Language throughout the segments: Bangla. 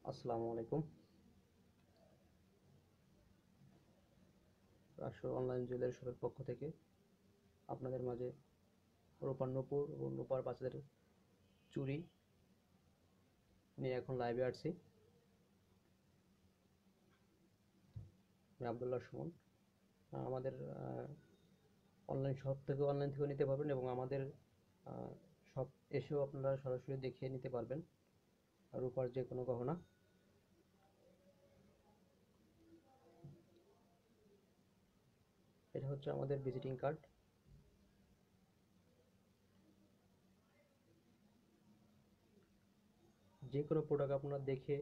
আসসালামু আলাইকুম। রাষ্ট্র অনলাইন জুয়েলারি শপের পক্ষ থেকে আপনাদের মাঝে রূপার নূপুর ও রূপার বাচ্চাদের চুড়ি নিয়ে এখন লাইভে আসছি। আমি আবদুল্লাহ সুমন। আমাদের অনলাইন থেকেও নিতে পারবেন এবং আমাদের শপ এসেও আপনারা সরাসরি দেখিয়ে নিতে পারবেন রূপার যে কোনো গহনা। এটা হচ্ছে আমাদের ভিজিটিং কার্ড। যে কোনো প্রোডাক্ট আপনারা দেখে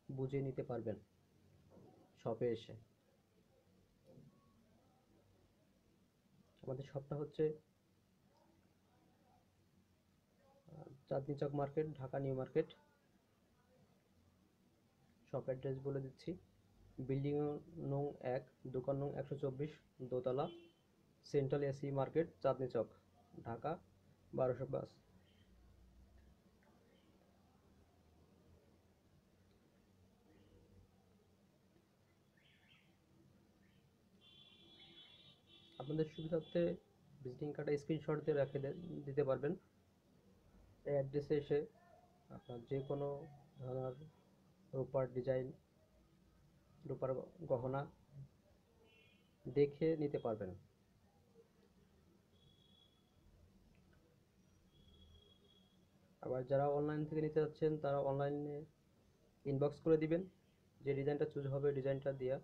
বুঝে নিতে পারবেন শপে এসে। আমাদের শপটা হচ্ছে Chandni Chowk market, Dhaka new market. Shop address বলে দিচ্ছি: বিল্ডিং নং ১, দোকান নং ১২৪, দোতলা, central AC market, Chandni Chowk, Dhaka ১২০৫। আপনাদের সুবিধার্থে ভিজিটিং কার্ডে স্ক্রিনশট দিয়ে দিতে পারবেন। এই অ্যাড্রেসে এসে আপনার যে কোনো ধরনের রূপার ডিজাইন, রূপার গহনা দেখে নিতে পারবেন। আবার যারা অনলাইন থেকে নিতে যাচ্ছেন তারা অনলাইনে ইনবক্স করে দিবেন, যে ডিজাইনটা চুজ হবে ডিজাইনটা দিয়া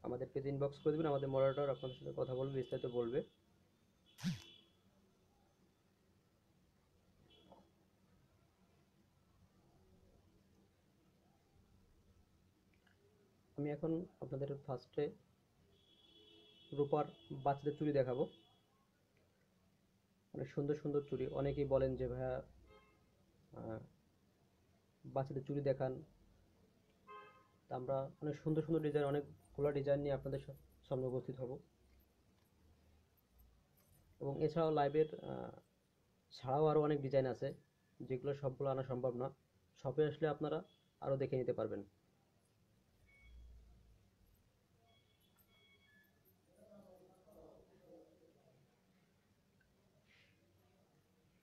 আমাদের পেজে ইনবক্স করে দেবেন। আমাদের মডারেটর আপনাদের সাথে কথা বলবে, বিস্তারিত বলবে। আমি এখন আপনাদের ফার্স্টে রূপার বাচ্চাদের চুড়ি দেখাবো। অনেক সুন্দর সুন্দর চুড়ি। অনেকেই বলেন যে ভাইয়া বাচ্চাদের চুড়ি দেখান। তা আমরা অনেক সুন্দর সুন্দর ডিজাইন, অনেকগুলো ডিজাইন নিয়ে আপনাদের সামনে উপস্থিত হব। এবং এছাড়াও লাইভের ছাড়াও আরও অনেক ডিজাইন আছে, যেগুলো সবগুলো আনা সম্ভব না। শপে আসলে আপনারা আরও দেখে নিতে পারবেন।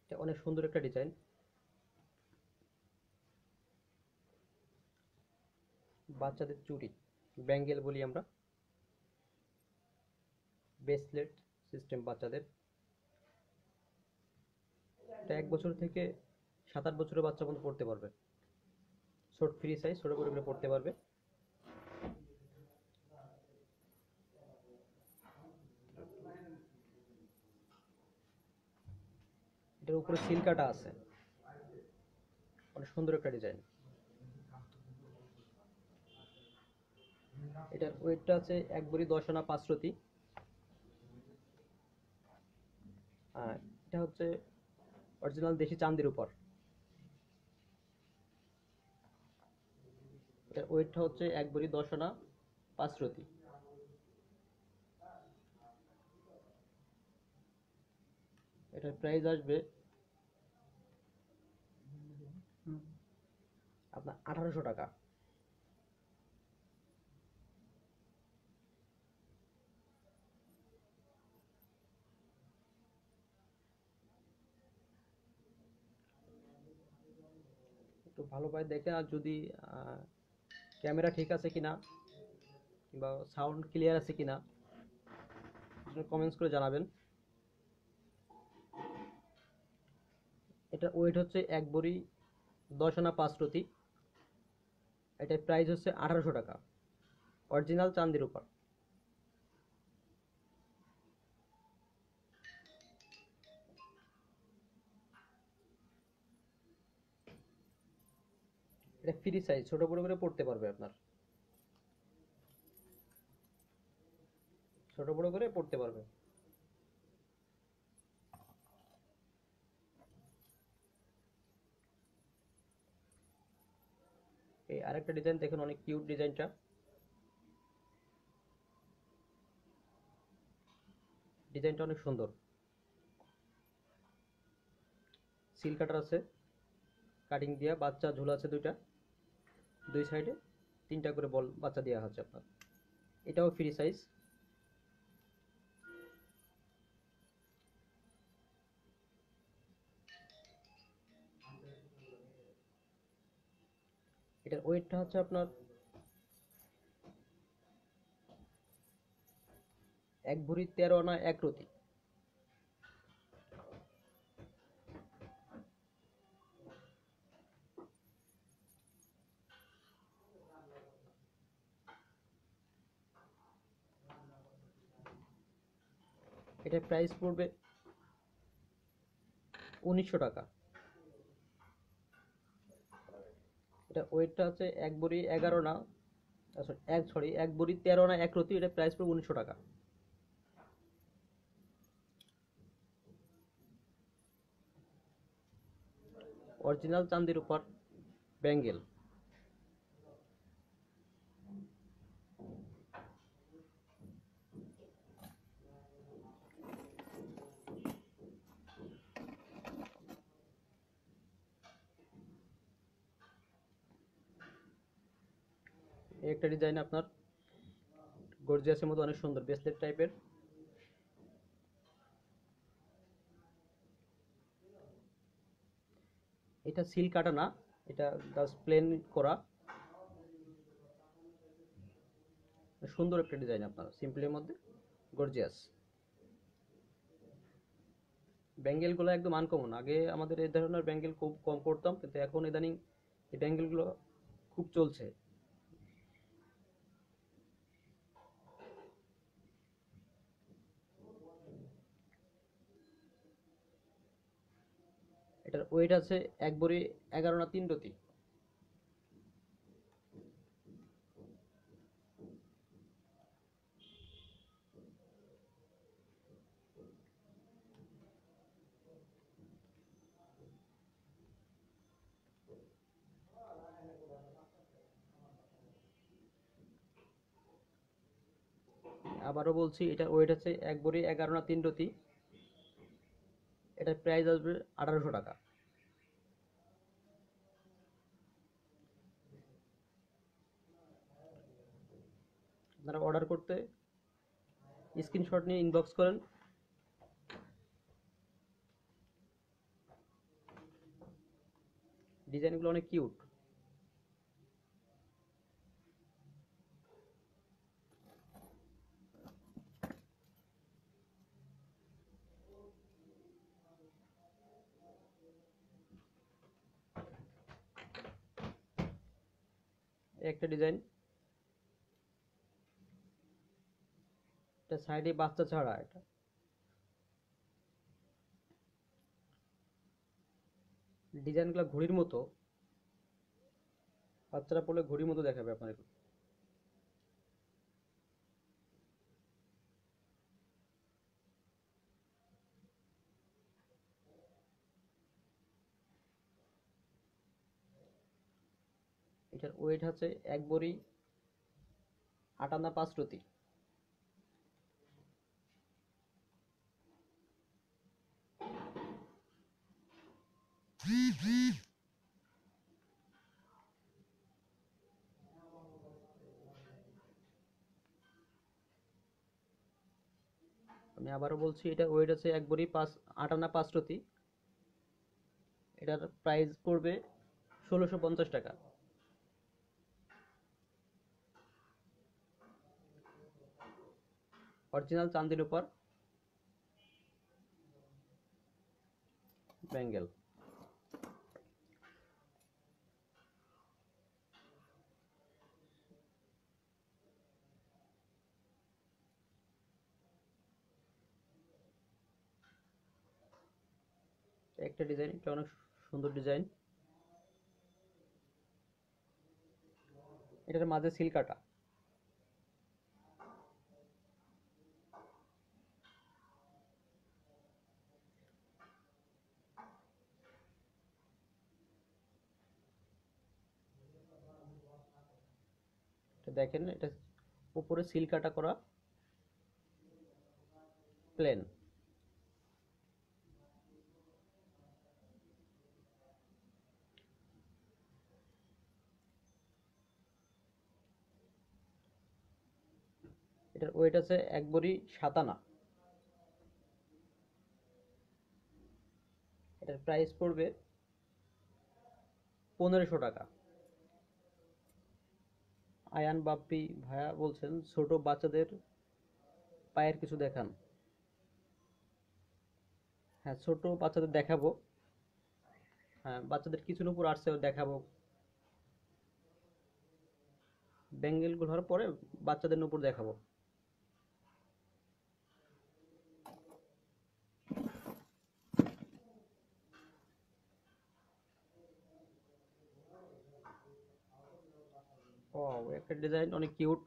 এটা অনেক সুন্দর একটা ডিজাইন। বাচ্চাদের চুড়ি, ব্যাঙ্গেল বলি আমরা, ব্রেসলেট সিস্টেম বাচ্চাদের। এটা ১ বছর থেকে ৭-৮ বছরের বাচ্চা পর্যন্ত পড়তে পারবে। ছোট ফ্রি সাইজ, ছোট করে পড়তে পারবে। এটার উপরে সিল কাটা আছে, অনেক সুন্দর একটা ডিজাইন। এটার ওয়েটটা আছে ১ ভরি ১০ আনা ৫ রতি। এটা হচ্ছে অরিজিনাল দেশি চান্দির উপর। এটার ওয়েটটা হচ্ছে ১ ভরি ১০ আনা ৫ রতি। এটার প্রাইস আসবে আপনার ১৮০০ টাকা। একটু ভালোভাবে দেখে, আর যদি ক্যামেরা ঠিক আছে কিনা কিংবা সাউন্ড ক্লিয়ার আছে কিনা কমেন্টস করে জানাবেন। এটা ওয়েট হচ্ছে ১ ভরি ১০ আনা ৫ রতি। এটার প্রাইস হচ্ছে ১৮০০ টাকা, অরিজিনাল চান্দির উপর। এটা ফ্রি সাইজ, ছোট বড় করে পড়তে পারবে আপনার, ছোট বড় করে পড়তে পারবে। এই আরেকটা ডিজাইন দেখুন, অনেক কিউট ডিজাইনটা। ডিজাইনটা অনেক সুন্দর, সিল কাটার আছে। কাটিং দিয়া বাচ্চা ঝোলা আছে দুইটা, দুই সাইডে 3টা করে বল বাচ্চা দেওয়া হচ্ছে আপনার। এটাও ফ্রি সাইজ। এটার ওয়েটটা হচ্ছে আপনার 1 ভরি 13 আনা 1 রতি। এটার প্রাইস পড়বে 1900 টাকা। এটা ওয়েটটা হচ্ছে 1 ভরি 11 না, সরি 1 ভরি 13 আনা 1 রতি। এটা প্রাইস পড়বে 1900 টাকা। অরিজিনাল চান্দির উপর ব্যাঙ্গেল। এই একটা ডিজাইন আপনার গর্জিয়াসের মতো অনেক সুন্দর ব্রেসলেট টাইপের। এটা সিল কাটা না, এটা জাস্ট প্লেন করা। সুন্দর একটা ডিজাইন আপনার, সিম্পলের মধ্যে গর্জিয়াস। ব্যাঙ্গেলগুলো একদম আনকমন। আগে আমাদের এই ধরনের ব্যাঙ্গেল খুব কম করতাম, কিন্তু এখন ইদানিং এই ব্যাঙ্গেলগুলো খুব চলছে। এটার ওয়েট আছে 1 ভরি 11 না 3 রতি। আবারও বলছি, এটার ওয়েট আছে 1 ভরি 11 না 3 রতি। এটার প্রাইস আসবে 1800 টাকা। আপনারা অর্ডার করতে স্ক্রিনশট নিয়ে ইনবক্স করেন। ডিজাইনগুলো অনেক কিউট। একটা ডিজাইন, এটা সাইডে বাচ্চা ছাড়া। এটা ডিজাইনগুলো ঘড়ির মতো, বাচ্চারা পড়লে ঘড়ির মতো দেখাবে আপনার। এটার ওয়েট আছে 1 ভরি 8 আনা 5 রতি। আমি আবারও বলছি, এটা ওয়েট আছে 1 ভরি 8 আনা 5 রতি। এটার প্রাইস পড়বে 1650 টাকা। অরিজিনাল চান্দির উপর ব্যাঙ্গেল। একটা ডিজাইন, এটা অনেক সুন্দর ডিজাইন। এটার মাঝে সিল কাটা। এটা দেখেন, এটা উপরে সিল কাটা করা, প্লেন। এটার ওয়েট আছে 1 বড়ি 7 আনা। এটার প্রাইস পড়বে 1500 টাকা। আয়ান বাপ্পি ভাইয়া বলছেন ছোট বাচ্চাদের পায়ের কিছু দেখান। হ্যাঁ, ছোট বাচ্চাদের দেখাবো। হ্যাঁ, বাচ্চাদের কিছুর উপর আসছে দেখাবো। বেঙ্গল গুলোর পরে বাচ্চাদের উপর দেখাবো। ও, একটা ডিজাইন অনেক কিউট।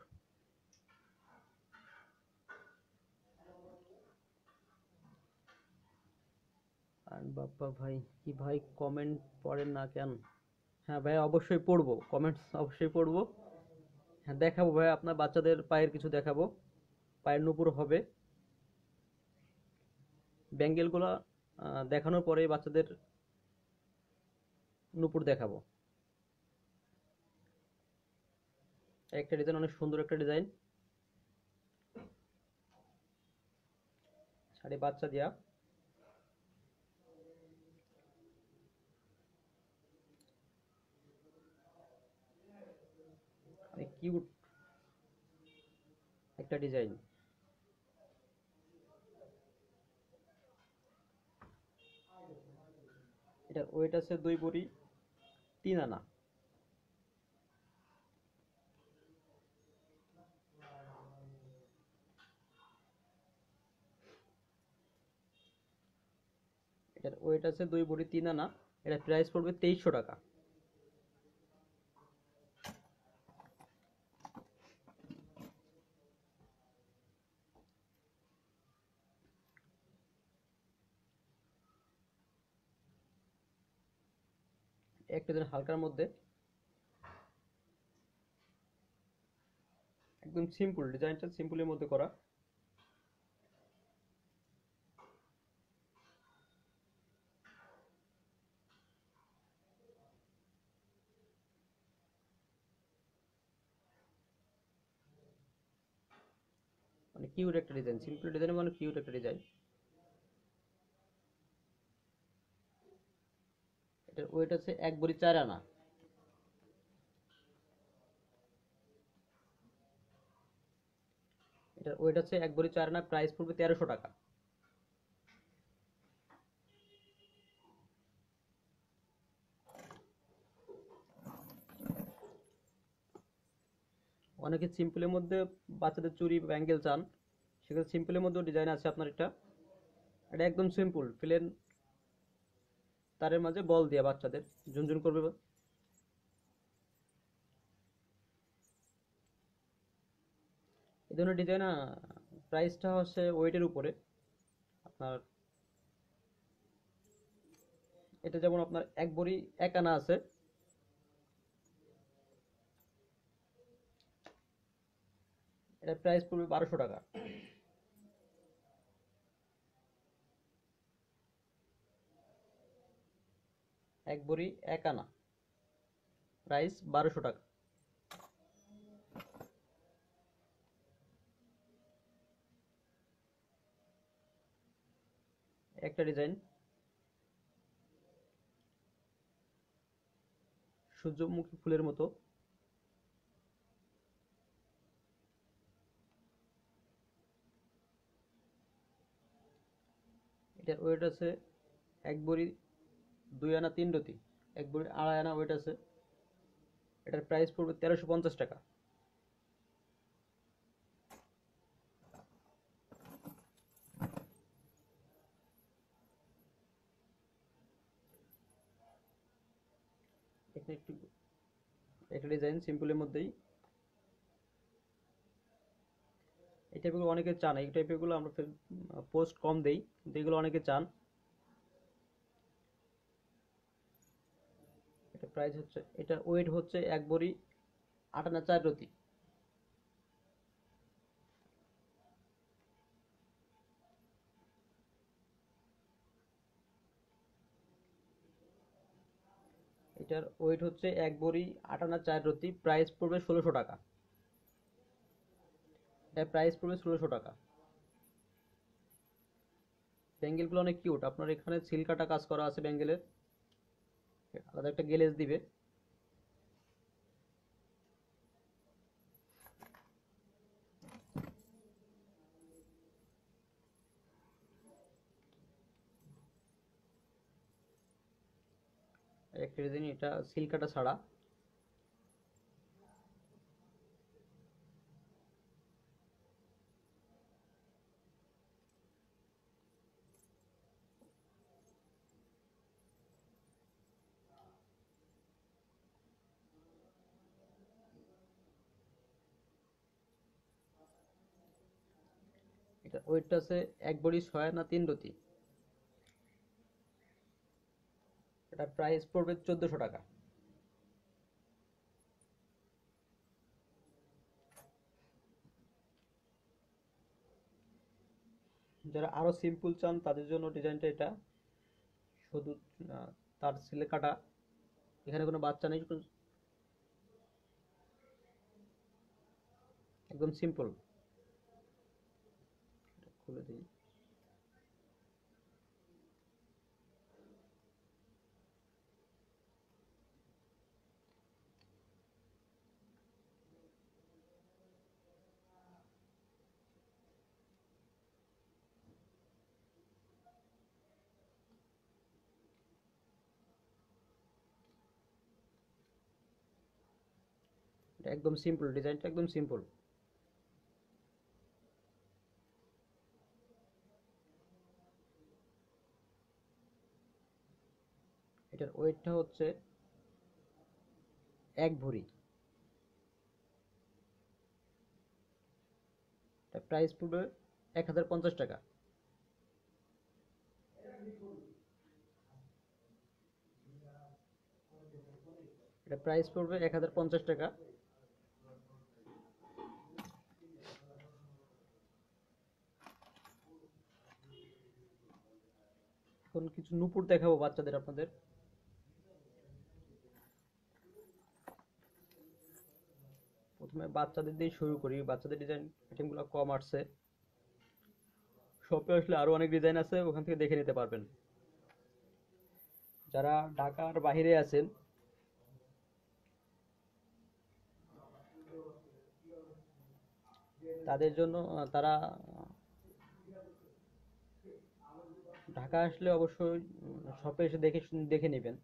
আর বাপ্পা ভাই কি ভাই কমেন্ট পড়েন না কেন? হ্যাঁ ভাই, অবশ্যই পড়বো, কমেন্টস অবশ্যই পড়বো। হ্যাঁ, দেখাবো ভাই, আপনার বাচ্চাদের পায়ের কিছু দেখাবো। পায়ের নুপুর হবে। ব্যাঙ্গেলগুলো দেখানোর পরে বাচ্চাদের নুপুর দেখাবো। একটা ডিজাইন অনেক সুন্দর একটা ডিজাইন, শাড়ি বাচ্চা দিয়া অনেক কিউট একটা ডিজাইন। এটার ওয়েট আছে 2 বড়ি 3 আনা। এটার ওয়েট আছে 2 বড়ি 3 আনা। এটা প্রাইস পড়বে 2300 টাকা। একটা ডিজাইন হালকার মধ্যে, একদম সিম্পল, ডিজাইনটা সিম্পলের মধ্যে করা। মানে কিউট একটা ডিজাইন, সিম্পল ডিজাইন মানে কিউট একটা ডিজাইন। এটার ওয়েট আছে 1 বড়ি 4 আনা। এটার ওয়েট আছে 1 বড়ি 4 আনা, প্রাইস পড়বে 1300 টাকা। অনেকে সিম্পলের মধ্যে বাচ্চাদের চুড়ি ব্যাঙ্গেল চান, সেক্ষেত্রে সিম্পলের মধ্যেও ডিজাইন আছে আপনার। এটা এটা একদম সিম্পল, প্লেন তারের মাঝে বল দিয়ে বাচ্চাদের ঝুনঝুন করবে। এই ধরনের ডিজাইন প্রাইসটা হচ্ছে ওয়েটের উপরে আপনার। এটা যেমন আপনার 1 বড়ি 1 আনা আছে, এটা প্রাইস পড়বে 1200 টাকা। 1 বড়ি 1 আনা, প্রাইস 1200 টাকা। একটা ডিজাইন সূর্যমুখী ফুলের মতো। এটার ওয়েট আছে 1 বড়ি 2 আনা 3 রতি, 1 বড়ি 2.5 আনা ওয়েট আছে। এটার প্রাইস পড়বে 1350 টাকা। এখানে একটু একটা ডিজাইন সিম্পলের মধ্যেই। এই টাইপের অনেকে চান, এই টাইপের গুলো আমরা পোস্ট কম দেই, কিন্তু এগুলো অনেকে চান। এটা প্রাইস হচ্ছে, এটা ওয়েট হচ্ছে 1 বড়ি 8 আনা 4 রতি। এটার ওয়েট হচ্ছে 1 বড়ি 8 আনা 4 রতি, প্রাইস পড়বে 1600 টাকা। এর প্রাইস পড়বে 1600 টাকা। ব্যাঙ্গেলগুলো অনেক কিউট, আপনার এখানে সিল কাটা কাজ করা আছে ব্যাঙ্গেলের, আলাদা একটা গ্লেজ দিবে। একটা ডিজাইন এটা সিল কাটা ছাড়া। এটা ওয়েটটা আছে 1 বড়ি 6 আনা 3 রতি। এটার প্রাইস পড়বে 1400 টাকা। যারা আরো সিম্পল চান তাদের জন্য ডিজাইনটা এটা, শুধু তার সিলে কাটা, এখানে কোনো বাচ্চা নেই, একদম সিম্পল। খুলে দিই। এটা একদম সিম্পল, ডিজাইনটা একদম সিম্পল। এটার ওয়েটটা হচ্ছে 1 ভরি। এটা প্রাইস পড়বে 1050 টাকা। এটা প্রাইস পড়বে 1050 টাকা। এখন কিছু নূপুর দেখাবো বাচ্চাদের আপনাদের। প্রথমে বাচ্চাদের দিয়ে শুরু করি, বাচ্চাদের ডিজাইন আইটেমগুলো কম আসছে, শপে আসলে আরো অনেক ডিজাইন আছে, ওখান থেকে দেখে নিতে পারবেন। যারা ঢাকার বাইরে আছেন তাদের জন্য তারা ঢাকা আসলে অবশ্যই শপে এসে দেখে নেবেন।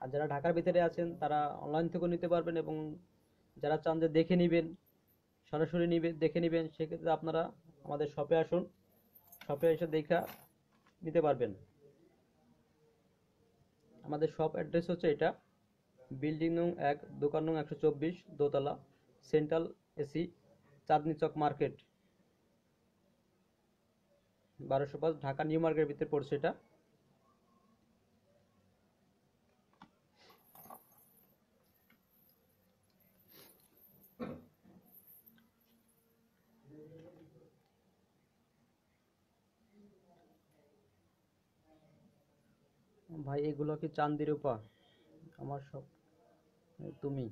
আর যারা ঢাকার ভিতরে আছেন তারা অনলাইন থেকেও নিতে পারবেন, এবং যারা চান যে দেখে নেবেন, সরাসরি দেখে নেবেন, সেক্ষেত্রে আপনারা আমাদের শপে আসুন, শপে এসে দেখা নিতে পারবেন। আমাদের শপ অ্যাড্রেস হচ্ছে এটা, বিল্ডিং নং 1, দোকান নং 124, দোতলা, central AC, Chandni Chowk market, 1205, Dhaka new মার্কেটের ভিতরে পড়ছে এটা। ভাই এগুলো কি চান্দি রূপা? আমার সব তুমি।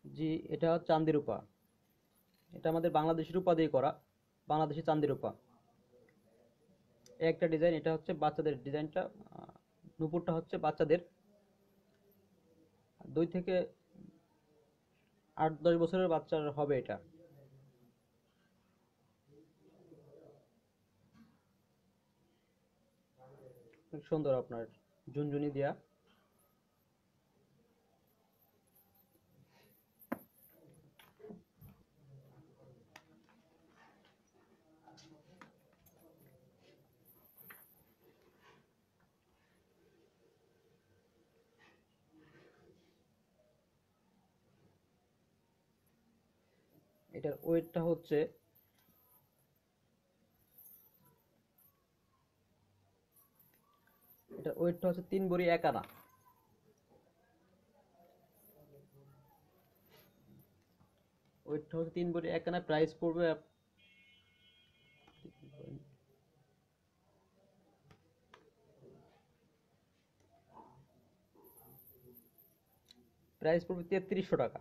জি, এটা চান্দি রূপা। এটা আমাদের বাংলাদেশি রূপা দিয়ে করা, বাংলাদেশি চান্দি রূপা। একটা ডিজাইন, এটা হচ্ছে বাচ্চাদের ডিজাইনটা, নুপুরটা হচ্ছে বাচ্চাদের 2 থেকে 8-10 বছরের বাচ্চার হবে এটা। খুব সুন্দর, আপনার ঝুনঝুনি দেয়া। এটার ওয়েটটা হচ্ছে 3 বড়ি 1 আনা। ওয়েটটা হচ্ছে 3 বড়ি 1 আনা। প্রাইস পড়বে প্রাইস পড়বে 3300 টাকা।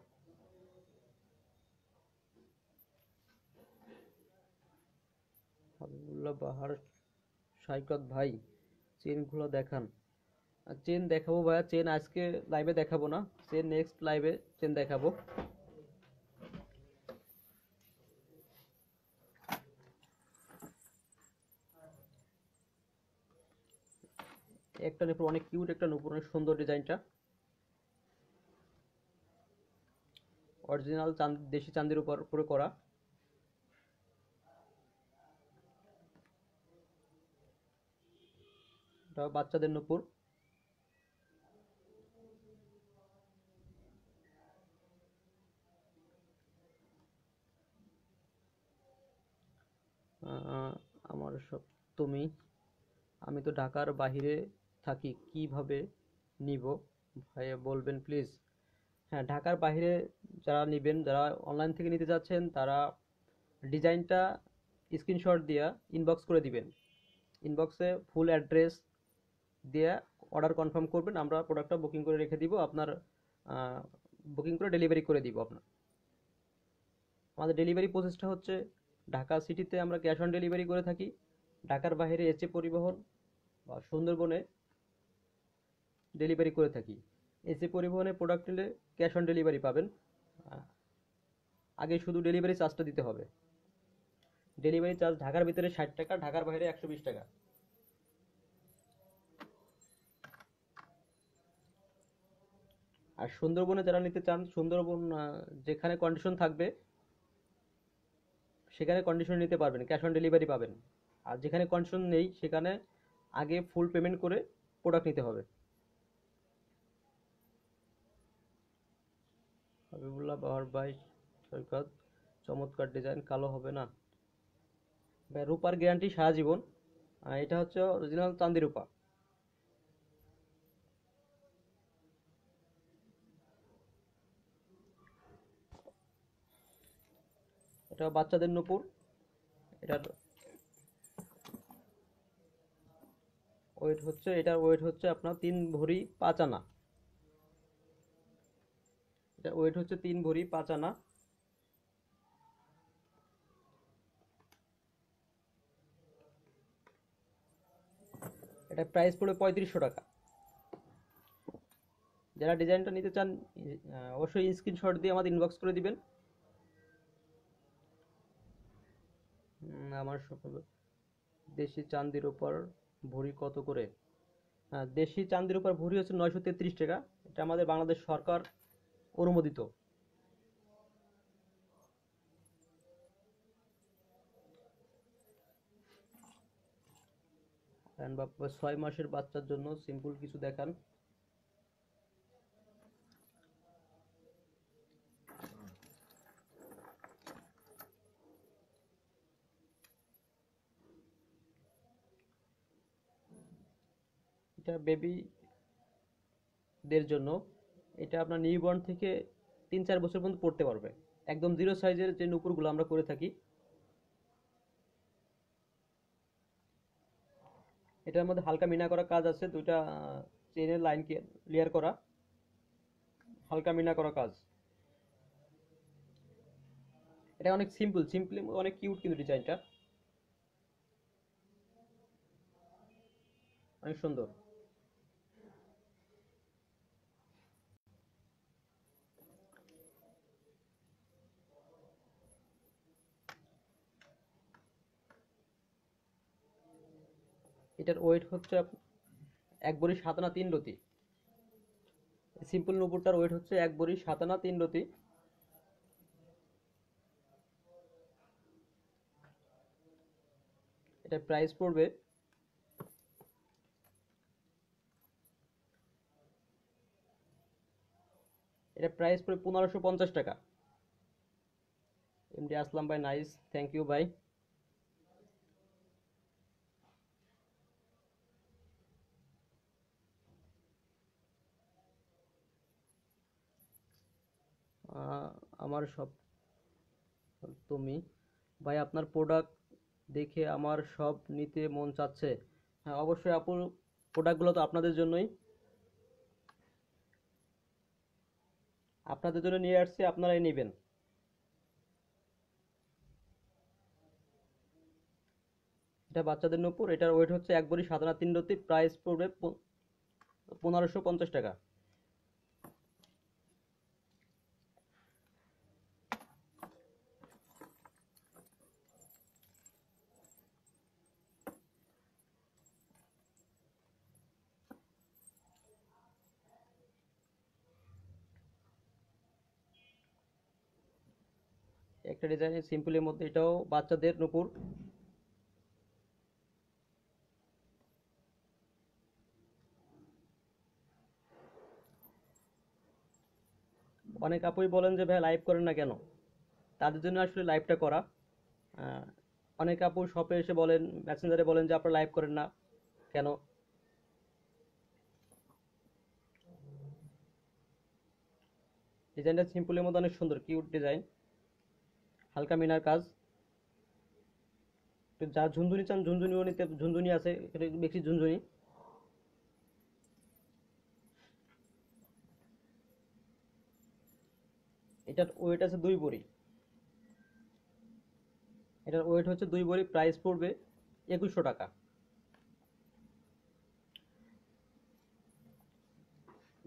বাহার সৈকত ভাই, চেনগুলো দেখান। চেন দেখাবো ভাইয়া, চেন আজকে লাইভে দেখাবো না, চেন নেক্সট লাইভে চেন দেখাবো। একটা নুপুর, অনেক কিউট একটা নুপুর, অনেক সুন্দর ডিজাইনটা। অরিজিনাল দেশি চাঁদির উপর পুরো করা। এটা বাচ্চাদের নুপুর। আমার সব তুমি, আমি তো ঢাকার বাইরে থাকি, কিভাবে নিব ভাইয়া বলবেন প্লিজ। হ্যাঁ, ঢাকার বাইরে যারা নেবেন, যারা অনলাইন থেকে নিতে যাচ্ছেন, তারা ডিজাইনটা স্ক্রিনশট দিয়ে ইনবক্স করে দিবেন। ইনবক্সে ফুল অ্যাড্রেস দিয়ে অর্ডার কনফার্ম করবেন, আমরা প্রোডাক্টটা বুকিং করে রেখে দিব আপনার, বুকিং করে ডেলিভারি করে দিব আপনার। আমাদের ডেলিভারি প্রসেসটা হচ্ছে, ঢাকা সিটিতে আমরা ক্যাশ অন ডেলিভারি করে থাকি। ঢাকার বাইরে এসে পরিবহন বা সুন্দরবনে ডেলিভারি করে থাকি। এসে পরিবহনে প্রোডাক্ট নিলে ক্যাশ অন ডেলিভারি পাবেন। আগে শুধু ডেলিভারি চার্জটা দিতে হবে। ডেলিভারি চার্জ ঢাকার ভিতরে 60 টাকা, ঢাকার বাইরে 120 টাকা। আর সুন্দরবনে যারা নিতে চান, সুন্দরবন যেখানে কন্ডিশন থাকবে সেখানে কন্ডিশন নিতে পারবেন, ক্যাশ অন ডেলিভারি পাবেন। আর যেখানে কন্ডিশন নেই সেখানে আগে ফুল পেমেন্ট করে প্রোডাক্ট নিতে হবে। হাবিবুল্লাহ বাহার ভাই সৈকত, চমৎকার ডিজাইন, কালো হবে না ভাই? রূপার গ্যারান্টি সারা জীবন। এটা হচ্ছে অরিজিনাল চান্দি রূপা। এটা বাচ্চাদের নূপুর। এটার ওয়েট হচ্ছে আপনার 3 ভরি 5 আনা। এটা ওয়েট হচ্ছে 3 ভরি 5 আনা। এটা প্রাইস পড়ে 3500 টাকা। যারা ডিজাইনটা নিতে চান অবশ্যই স্ক্রিনশট দিয়ে আমাদের ইনবক্স করে দিবেন। আমার দেশি চান্দির উপর ভরি কত করে? দেশি চান্দির উপর ভরি হচ্ছে 933 টাকা। এটা আমাদের বাংলাদেশ সরকার অনুমোদিত। বা 6 মাসের বাচ্চার জন্য সিম্পল কিছু দেখান। এটা বেবিদের জন্য। এটা আপনার নিউবর্ন থেকে 3-4 বছর পর্যন্ত পড়তে পারবে। একদম জিরো সাইজের যে নুপুরগুলো আমরা করে থাকি। এটার মধ্যে হালকা মিনা করা কাজ আছে, দুইটা চেনের লাইন ক্লিয়ার করা, হালকা মিনা করা কাজ। এটা অনেক সিম্পলি অনেক কিউট কিন্তু ডিজাইনটা অনেক সুন্দর। এটার ওয়েট হচ্ছে 1 ভরি 7 আনা 3 রতি। সিম্পল নুপুরটার ওয়েট হচ্ছে 1 ভরি 7 আনা 3 রতি। এটা প্রাইস পড়বে, এটা প্রাইস পড়বে 1550 টাকা। এমডি আসলাম ভাই, নাইস, থ্যাংক ইউ ভাই। আমার সব তুমি, ভাই আপনার প্রোডাক্ট দেখে আমার সব নিতে মন চাচ্ছে। হ্যাঁ অবশ্যই আপু, প্রোডাক্টগুলো তো আপনাদের জন্যই, আপনাদের জন্য নিয়ে আসছি, আপনারাই নেবেন। এটা এটা বাচ্চাদের নূপুর, এটার ওয়েট হচ্ছে 1 ভরি 7 আনা 3 রতি, প্রাইস পড়বে 1550 টাকা। একটা ডিজাইন সিম্পলের মধ্যে, এটাও বাচ্চাদের নূপুর। অনেক আপুই বলেন যে ভাই লাইভ করেন না কেন, তাদের জন্য আসলে লাইভটা করা। আহ, অনেক আপু শপে এসে বলেন, মেসেঞ্জারে বলেন যে আপনারা লাইভ করেন না কেন। ডিজাইনটা সিম্পলের মধ্যে অনেক সুন্দর, কিউট ডিজাইন, হালকা মিনার কাজ। তো যা ঝুনঝুনি চান ঝুনঝুনিও নিতে, ঝুনঝুনি আছে, এটা বেশি ঝুনঝুনি। এটার ওয়েট আছে 2 ভরি, এটার ওয়েট হচ্ছে 2 ভরি, প্রাইস পড়বে 2100 টাকা।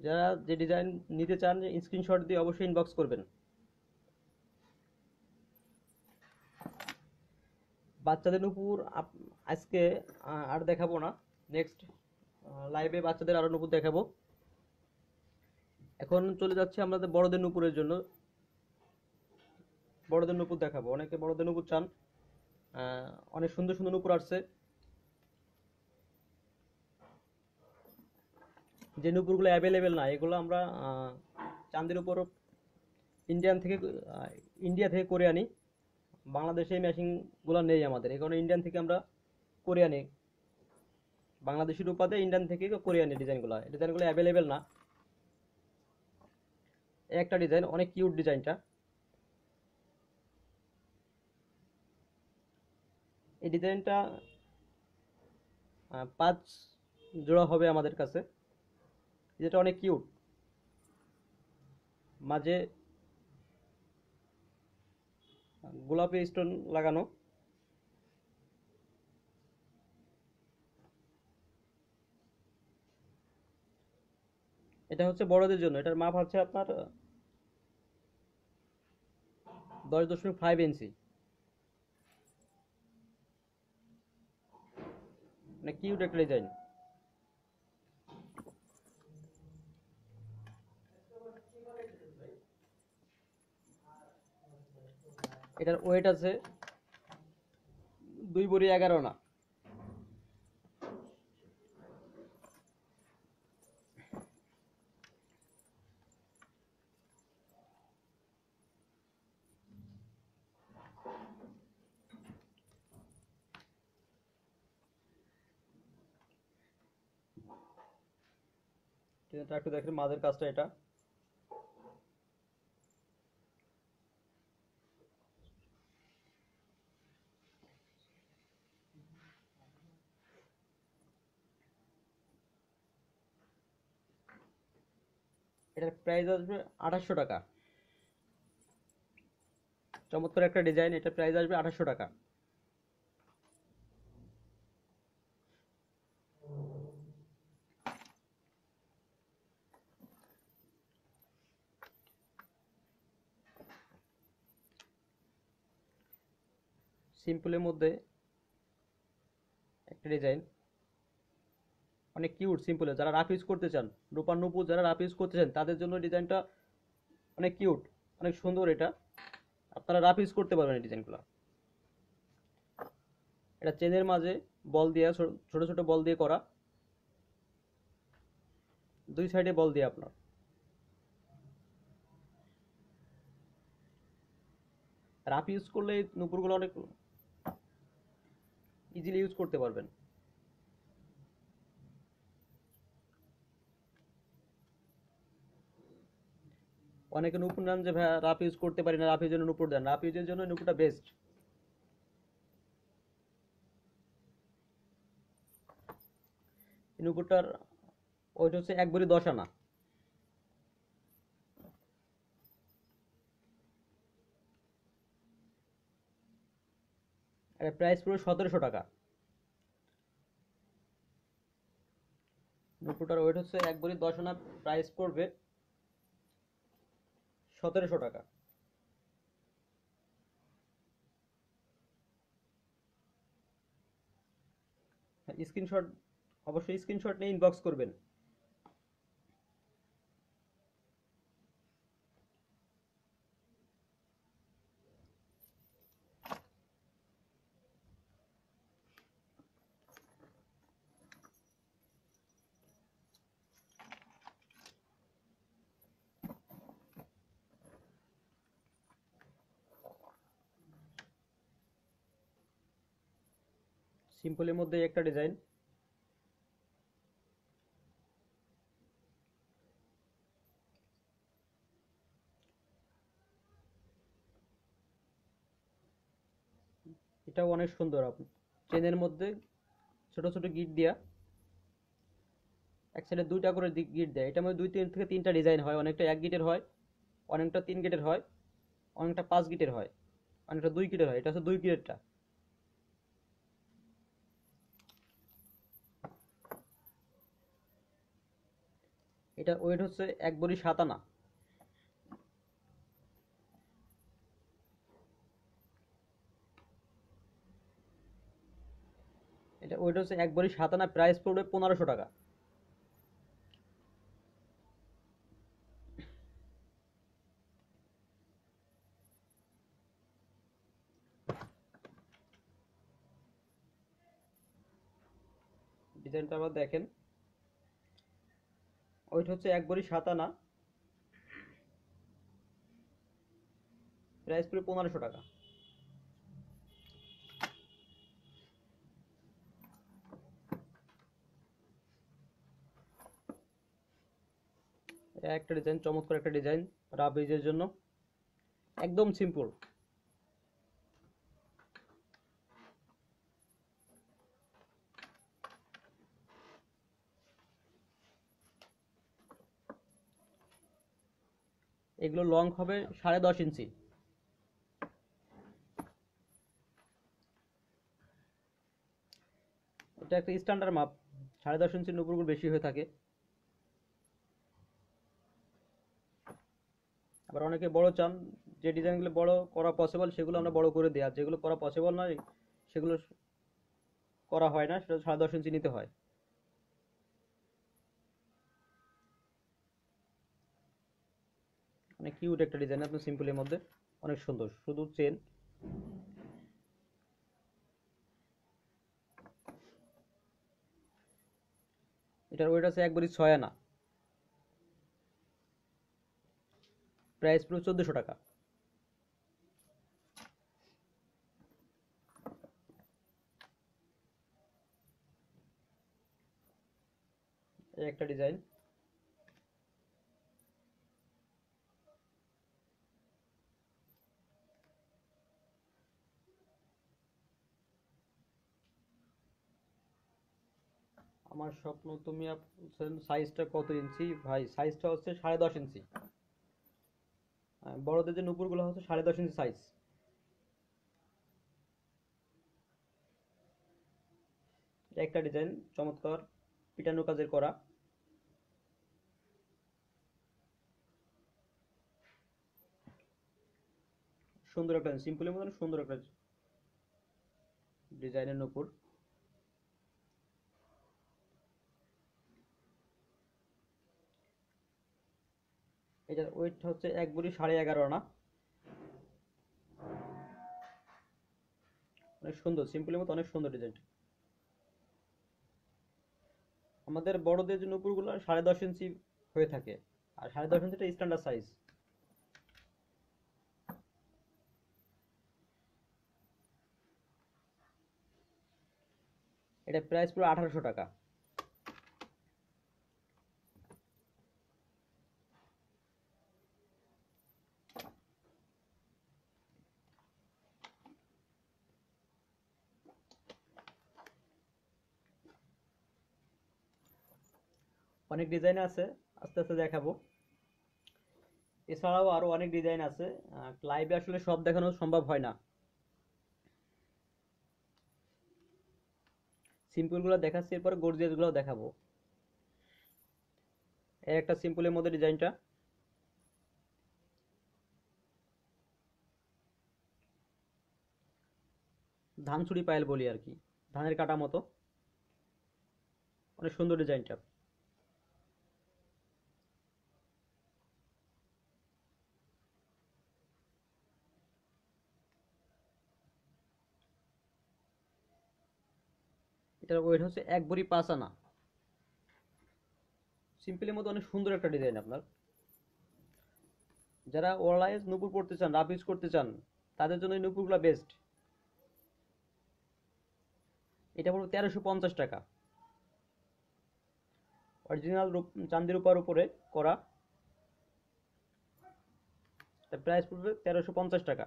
যারা যে ডিজাইন নিতে চান স্ক্রিনশট দিয়ে অবশ্যই ইনবক্স করবেন। বাচ্চাদের উপর আজকে আর দেখাবো না, নেক্সট লাইভে বাচ্চাদের আরো নুপুর দেখাবো। এখন চলে যাচ্ছে আমাদের বড়দের নুপুরের জন্য। বড়দের নুপুর দেখাবো, অনেকে বড়দের নুপুর চান। অনেক সুন্দর সুন্দর নুপুর আসছে। যে নুপুরগুলো অ্যাভেলেবেল না, এগুলো আমরা চাঁদের উপর ইন্ডিয়া থেকে করে আনি। বাংলাদেশে এই মেশিনগুলো নেই আমাদের, এই কারণে ইন্ডিয়ান থেকে আমরা করে আনি। বাংলাদেশি রূপাতে ইন্ডিয়ান থেকে করে আনি ডিজাইনগুলো। ডিজাইনগুলো অ্যাভেলেবেল না। একটা ডিজাইন অনেক কিউট, ডিজাইনটা। এই ডিজাইনটা 5 জোড়া হবে আমাদের কাছে। যেটা অনেক কিউট, মাঝে গোলাপি স্টোন লাগানো। এটা হচ্ছে বড়দের জন্য, এটার মাপ হচ্ছে আপনার 10.5 ইঞ্চি। মানে কিউট একটা ডিজাইন। এটার ওয়েট আছে 2 ভরি 11 আনা। এটা একটু দেখেন মাঝের কাজটা, এটা এটার প্রাইস আসবে 2800 টাকা। চমৎকার একটা ডিজাইন, এটার প্রাইস আসবে 2800 টাকা। সিম্পলের মধ্যে একটা ডিজাইন, অনেক কিউট। সিম্পলে যারা রাফ ইউজ করতে চান, রূপার নুপুর যারা রাফ ইউজ করতে চান, তাদের জন্য ডিজাইনটা অনেক কিউট, অনেক সুন্দর। এটা আপনারা রাফ ইউজ করতে পারবেন এই ডিজাইনগুলো। এটা চেনের মাঝে বল দিয়ে, ছোট ছোট বল দিয়ে করা, 2 সাইডে বল দিয়ে আপনার। রাফ ইউজ করলে এই নুপুরগুলো অনেক ইজিলি ইউজ করতে পারবেন। অনেকে নুপুর নেন যে ভাই রাফ ইউজ করতে পারি না, রাফ ইউজের জন্য নুপুর দেন। রাফ ইউজের জন্য নুপুরটা বেস্ট। নুপুরটার ওইটা হচ্ছে 1 ভরি 10 আনা। এর প্রাইস পুরো 1700 টাকা। নুপুরটার ওয়েট হচ্ছে 1 ভরি 10 আনা, প্রাইস পড়বে 1700 টাকা। স্ক্রিনশট, অবশ্যই স্ক্রিনশট নিয়ে ইনবক্স করবেন। সিম্পলের মধ্যে একটা ডিজাইন। এটাও অনেক সুন্দর। আপনি চেনের মধ্যে ছোট ছোট গিট দিয়া, এক সাইডে 2টা করে গিট দেয়। এটার মধ্যে 2 থেকে 3টা ডিজাইন হয়। অনেকটা 1 গিটের হয়, অনেকটা 3 গিটের হয়, অনেকটা 5 গিটের হয়, অনেকটা 2 গিটের হয়। এটা হচ্ছে 2 গিটেরটা। এটা ওয়েট হচ্ছে 1 ভরি 7 আনা। এটা ওয়েট হচ্ছে 1 ভরি 7 আনা, প্রাইস পড়বে 1500 টাকা। ডিজাইনটা আবার দেখেন, ওয়েট হচ্ছে 1 ভরি 7 আনা, প্রাইস পড়বে 1500 টাকা। এটা একটা ডিজাইন, চমৎকার একটা ডিজাইন, রাফ ইউজের জন্য, একদম সিম্পল। এগুলো লং হবে 10.5 ইঞ্চি। এটা একটা স্ট্যান্ডার্ড মাপ, 10.5 ইঞ্চির নুপুরগুলো বেশি হয়ে থাকে। আবার অনেকে বড় চান, যে ডিজাইনগুলো বড় করা পসিবল সেগুলো আমরা বড় করে দিই, আর যেগুলো করা পসিবল নয় সেগুলো করা হয় না, সেটা 10.5 ইঞ্চি নিতে হয়। অনেক কিউট একটা ডিজাইন, আপনার সিম্পলের মধ্যে অনেক সুন্দর, শুধু চেন। এটার ওয়েট আছে 1 ভরি 6 আনা, প্রাইস পুরো 1400 টাকা। এই একটা ডিজাইন। আমার স্বপ্ন তুমি সাইজটা কত ইঞ্চি ভাই? সাইজটা হচ্ছে 10.5 ইঞ্চি। বড়দের যে নুপুরগুলো হচ্ছে 10.5 ইঞ্চি সাইজ। একটা ডিজাইন চমৎকার, পিটানো কাজের করা, সুন্দর একটা সিম্পলের মধ্যে সুন্দর একটা ডিজাইনের নুপুর। এটার ওয়েট হচ্ছে 1 ভরি 11.5 আনা। অনেক সুন্দর, সিম্পলের মতো অনেক সুন্দর ডিজাইনটা। আমাদের বড়দের যে নুপুরগুলো 10.5 ইঞ্চি হয়ে থাকে, আর 10.5 ইঞ্চিটা স্ট্যান্ডার্ড সাইজ। এটা প্রাইস পুরো 1800 টাকা। অনেক ডিজাইন আছে, আস্তে আস্তে দেখাবো। এছাড়াও আরো অনেক ডিজাইন আছে, লাইভে আসলে সব দেখানো সম্ভব হয় না। সিম্পল গুলো দেখাচ্ছি, এরপর গর্জিয়াস গুলো দেখাবো। এর একটা সিম্পলের মধ্যে ডিজাইনটা, ধান ছুরি পায়েল বলি আর কি, ধানের কাটা মতো, অনেক সুন্দর ডিজাইনটা। এটার ওয়েট হচ্ছে 1 ভরি 5 আনা। সিম্পলের মধ্যে অনেক সুন্দর একটা ডিজাইন। আপনার যারা ওয়ারলাইজ নূপুর পড়তে চান, রাফ ইউজ করতে চান, তাদের জন্য এই নূপুরগুলো বেস্ট। এটা পড়বে 1350 টাকা। অরিজিনাল চান্দির উপরে করা, প্রাইস পড়বে 1350 টাকা।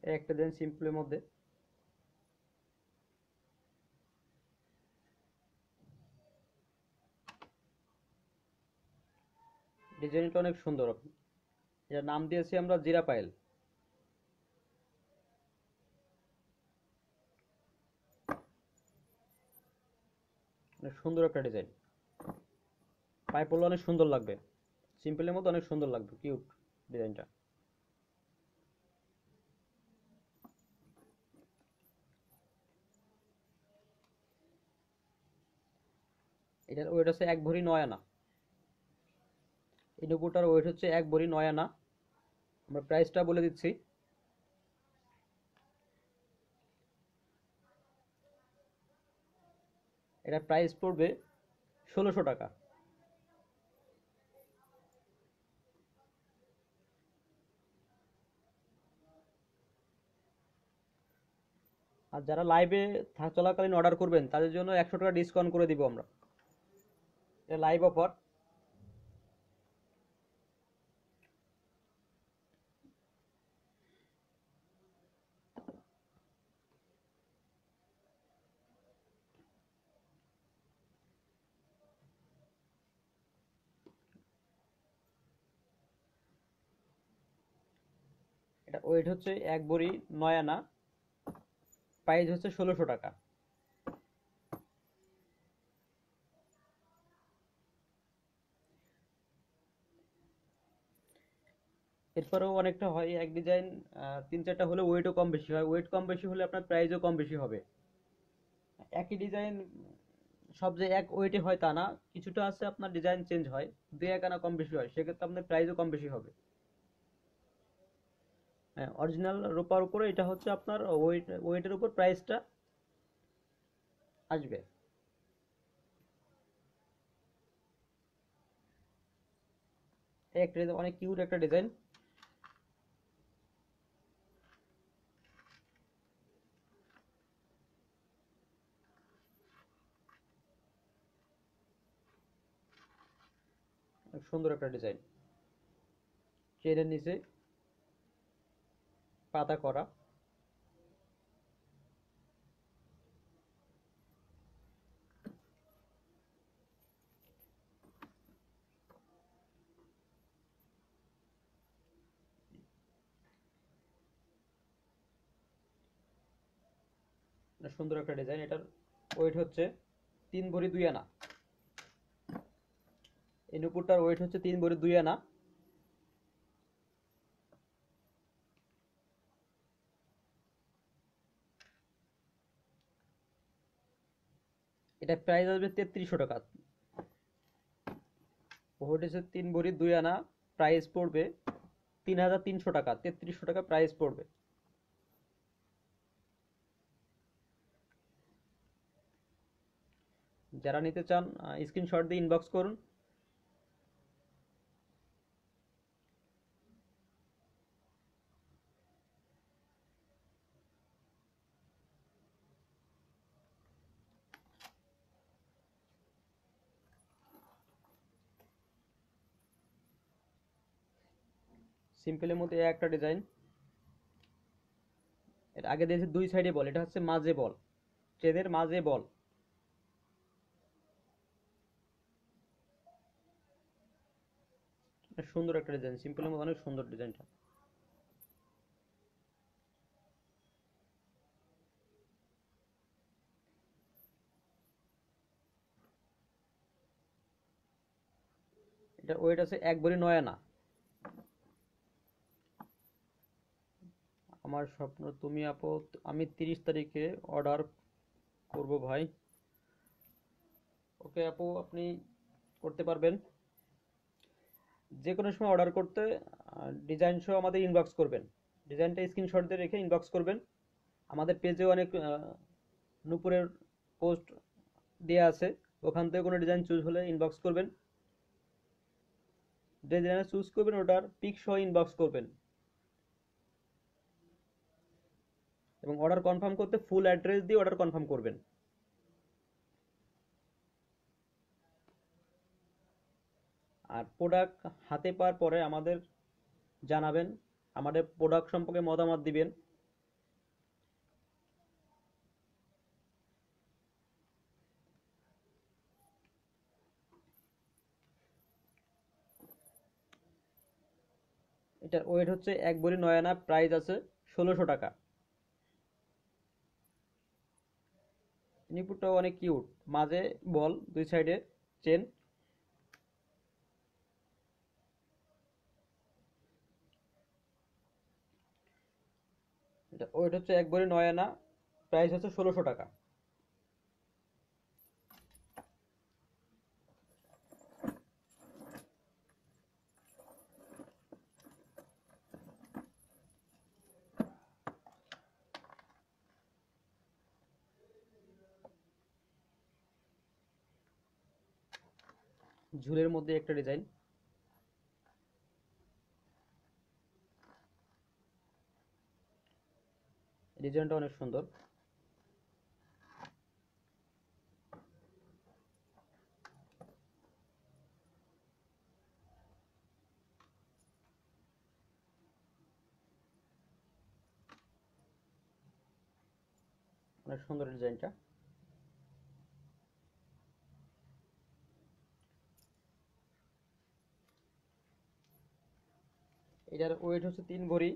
একটা দেন সিম্পলের মধ্যে, ডিজাইনটা অনেক সুন্দর। এটার নাম দিয়েছি আমরা জিরা পায়েল। অনেক সুন্দর একটা ডিজাইন, পায়ে পড়লে অনেক সুন্দর লাগবে। সিম্পলের মধ্যে অনেক সুন্দর লাগবে, কিউট ডিজাইনটা। এটার ওয়েট আছে 1 ভরি 9 আনা। এই নূপুরটার ওয়েট হচ্ছে 1 ভরি 9 আনা। আমরা প্রাইসটা বলে দিচ্ছি। এটা প্রাইস পড়বে 1600 টাকা। আর যারা লাইভে চলাকালীন অর্ডার করবেন তাদের জন্য 100 টাকা ডিসকাউন্ট করে দিব আমরা। এটা লাইভ অফার। এটা ওয়েট হচ্ছে 1 ভরি 9 আনা, প্রাইস হচ্ছে 1600 টাকা। এরপরেও অনেকটা হয় এক ডিজাইন 3-4টা হলে ওয়েটও কম বেশি হয়, ওয়েট কম বেশি হলে আপনার প্রাইসও কম বেশি হবে। একই ডিজাইন সব যে এক ওয়েটে হয় তা না, কিছুটা আছে আপনার ডিজাইন চেঞ্জ হয়, 2-1 আনা কম বেশি হয়, সেক্ষেত্রে আপনার প্রাইসও কম বেশি হবে। হ্যাঁ, অরিজিনাল রূপার উপরে এটা হচ্ছে আপনার ওয়েটের উপর প্রাইসটা আসবে। একটা অনেক কিউট একটা ডিজাইন। সুন্দর একটা ডিজাইন, চেনের নিচে পাতা করা। সুন্দর একটা ডিজাইন। এটার ওয়েট হচ্ছে 3 ভরি 2 আনা। এই নুপুরটার ওয়েট হচ্ছে 3 ভরি 2 আনা। এটা প্রাইস আসবে 3300 টাকা। ওয়েট হচ্ছে 3 ভরি 2 আনা, প্রাইস পড়বে 3300 টাকা। 3300 টাকা প্রাইস পড়বে। যারা নিতে চান স্ক্রিনশট দিয়ে ইনবক্স করুন। সিম্পলের মধ্যে একটা ডিজাইন, এর আগে দিয়েছে দুই সাইডে বল, এটা হচ্ছে মাঝে বল, ট্রেনের মাঝে বল। সুন্দর একটা ডিজাইন, সিম্পলের মধ্যে অনেক সুন্দর ডিজাইনটা। এটা ওয়েট আছে 1 ভরি 9 আনা। আমার স্বপ্ন তুমি আপু, আমি 30 তারিখে অর্ডার করব ভাই। ওকে আপু, আপনি করতে পারবেন যে কোনো সময় অর্ডার করতে। ডিজাইন সহ আমাদের ইনবক্স করবেন, ডিজাইনটা স্ক্রিনশট দিয়ে রেখে ইনবক্স করবেন। আমাদের পেজে অনেক নুপুরের পোস্ট দেওয়া আছে, ওখান থেকে কোনো ডিজাইন চুজ হলে ইনবক্স করবেন। যে ডিজাইন চুজ করবেন ওটার পিক সহ ইনবক্স করবেন, এবং অর্ডার কনফার্ম করতে ফুল অ্যাড্রেস দিয়ে অর্ডার কনফার্ম করবেন। আর প্রোডাক্ট হাতে পাওয়ার পরে আমাদের জানাবেন, আমাদের প্রোডাক্ট সম্পর্কে মতামত দিবেন। এটার ওয়েট হচ্ছে 1 ভরি 9 আনা, প্রাইস আছে 1600 টাকা। নিপুরটাও অনেক কিউট, মাঝে বল, দুই সাইডে চেন। এটা ওয়েট হচ্ছে 1 ভরি 9 আনা, প্রাইস হচ্ছে 1600 টাকা। ঝুলের মধ্যে একটা ডিজাইন, ডিজাইনটা অনেক সুন্দর। অনেক সুন্দর ডিজাইনটা। এটার ওয়েট হচ্ছে 3 ভরি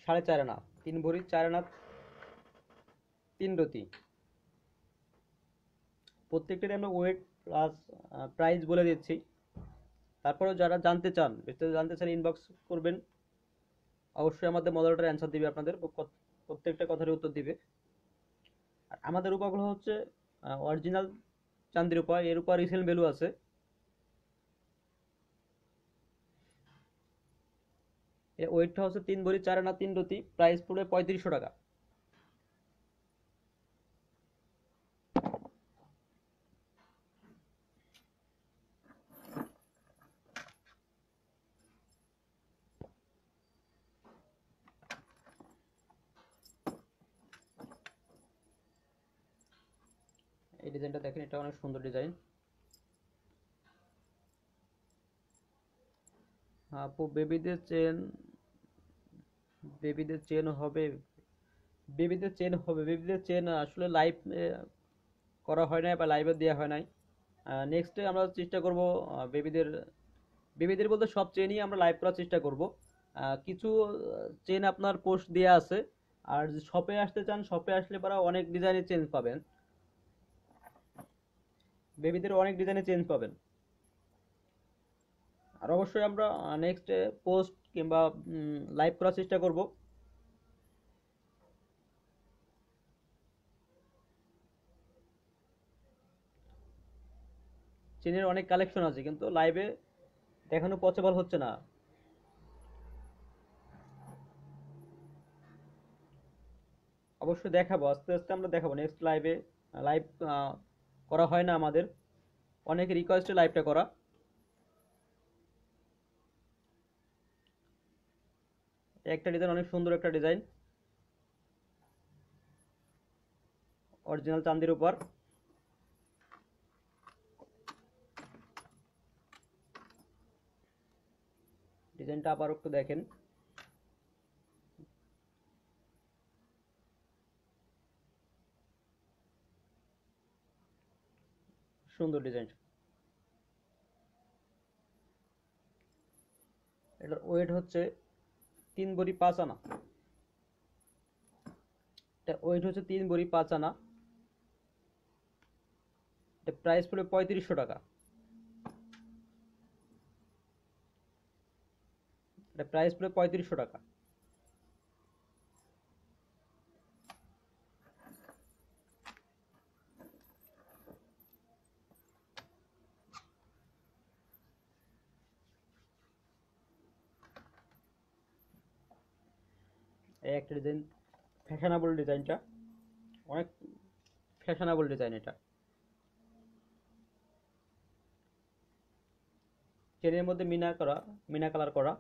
4.5 আনা, 3 ভরি 4 আনা 3 রতি। প্রত্যেকটার আমরা ওয়েট প্লাস প্রাইস বলে দিচ্ছি। তারপরেও যারা জানতে চান, বিস্তারিত জানতে চান, ইনবক্স করবেন। অবশ্যই আমাদের মডারেটর অ্যান্সার দিবে, আপনাদের প্রত্যেকটা কথার উত্তর দিবে। আর আমাদের রূপাগুলো হচ্ছে অরিজিনাল চান্দি রূপা, এর উপর রিসেল ভ্যালু আছে। এর ওয়েটটা হচ্ছে 3 ভরি 4 আনা 3 রতি, প্রাইস পড়বে 3500 টাকা। এই ডিজাইনটা দেখেন, এটা অনেক সুন্দর ডিজাইন। আপু বেবিদের চেন হবে, বেবিদের চেন আসলে লাইভ করা হয় নাই বা লাইভে দেওয়া হয় নাই। নেক্সটে আমরা চেষ্টা করব বেবিদের, বেবিদের বলতে সব চেনই আমরা লাইভ করার চেষ্টা করব। কিছু চেন আপনার পোস্ট দেওয়া আছে, আর শপে আসতে চান, শপে আসলে পরে অনেক ডিজাইনের চেঞ্জ পাবেন, বেবিদের অনেক ডিজাইনের চেঞ্জ পাবেন। আর অবশ্যই আমরা নেক্সট পোস্ট কিংবা লাইভ করার চেষ্টা করব। চেনের অনেক কালেকশন আছে, কিন্তু লাইভে দেখানো পসিবল হচ্ছে না। অবশ্যই দেখাবো, আস্তে আস্তে আমরা দেখাবো নেক্সট লাইভে। লাইভ করা হয় না আমাদের, অনেকে রিকোয়েস্টে লাইভটা করা। একটা ডিজাইন, অনেক সুন্দর একটা ডিজাইন, অরিজিনাল চান্দির উপর। ডিজাইনটা আবার একটু দেখেন, সুন্দর ডিজাইন। এটার ওয়েট হচ্ছে 3 ভরি 5 আনা। এটা ওয়েট হচ্ছে 3 ভরি 5 আনা। এটা প্রাইস পড়বে 3500 টাকা। এটা প্রাইস পড়বে 3500 টাকা। এই একটা ডিজাইন, ফ্যাশনেবল ডিজাইনটা, অনেক ফ্যাশনেবল ডিজাইন এটা। চেনের মধ্যে মিনা করা, মিনা কালার করা,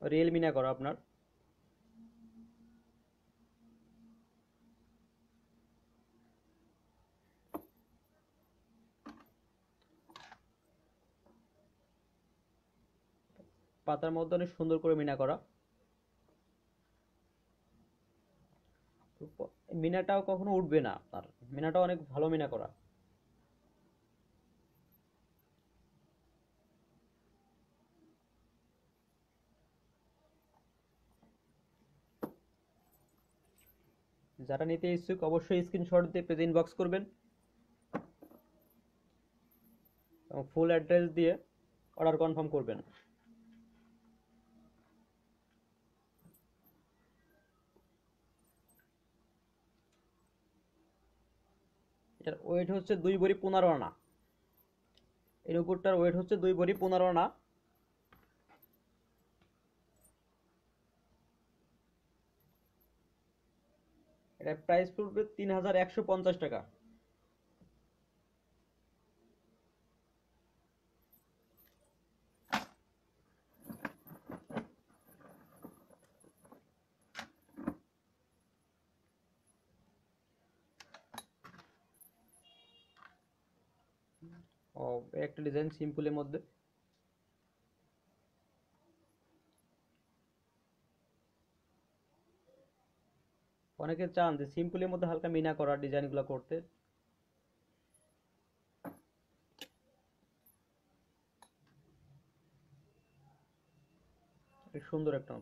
রিয়েল মিনা করা আপনার। পাতার মধ্যে অনেক সুন্দর করে মিনা করা। মিনাটাও কখনো উঠবে না আপনার, মিনাটাও অনেক ভালো মিনা করা। যারা নিতে ইচ্ছুক অবশ্যই স্ক্রিনশট দিয়ে পেজে ইনবক্স করবেন এবং ফুল অ্যাড্রেস দিয়ে অর্ডার কনফার্ম করবেন। এটার ওয়েট হচ্ছে 2 ভরি 15 আনা। এর উপরটার ওয়েট হচ্ছে 2 ভরি 15 আনা। এটার প্রাইস পড়বে 3150 টাকা। ও, একটা ডিজাইন সিম্পলের মধ্যে। অনেকে চান যে সিম্পলের মধ্যে হালকা মিনা করা ডিজাইনগুলো করতে। সুন্দর একটা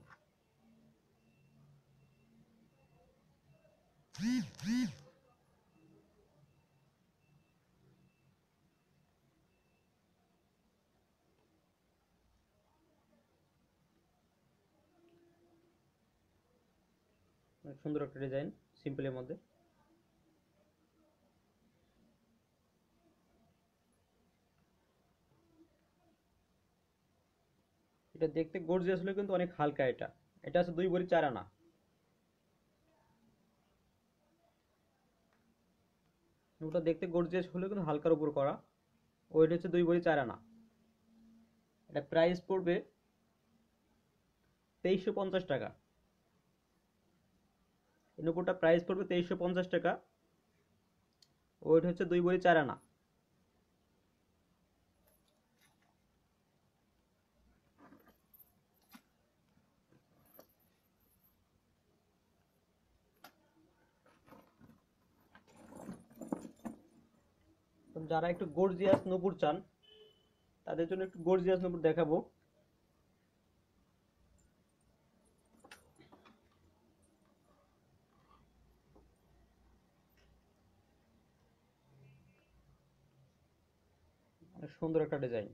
সুন্দর একটা ডিজাইন সিম্পলের মধ্যে। এটা দেখতে গর্জিয়াস হলে কিন্তু অনেক হালকা। এটা এটা আছে 2 ভরি 4 আনা। ওটা দেখতে গর্জিয়াস হলে কিন্তু হালকার উপর করা। ওইটা হচ্ছে 2 ভরি 4 আনা। এটা প্রাইস পড়বে 2350 টাকা। এই উপরটা প্রাইস পড়বে 2350 টাকা। ওইটা হচ্ছে 2 ভরি 4 আনা। যারা একটু গর্জিয়াস নুপুর চান তাদের জন্য একটু গর্জিয়াস নুপুর দেখাবো। অনেক সুন্দর একটা ডিজাইন।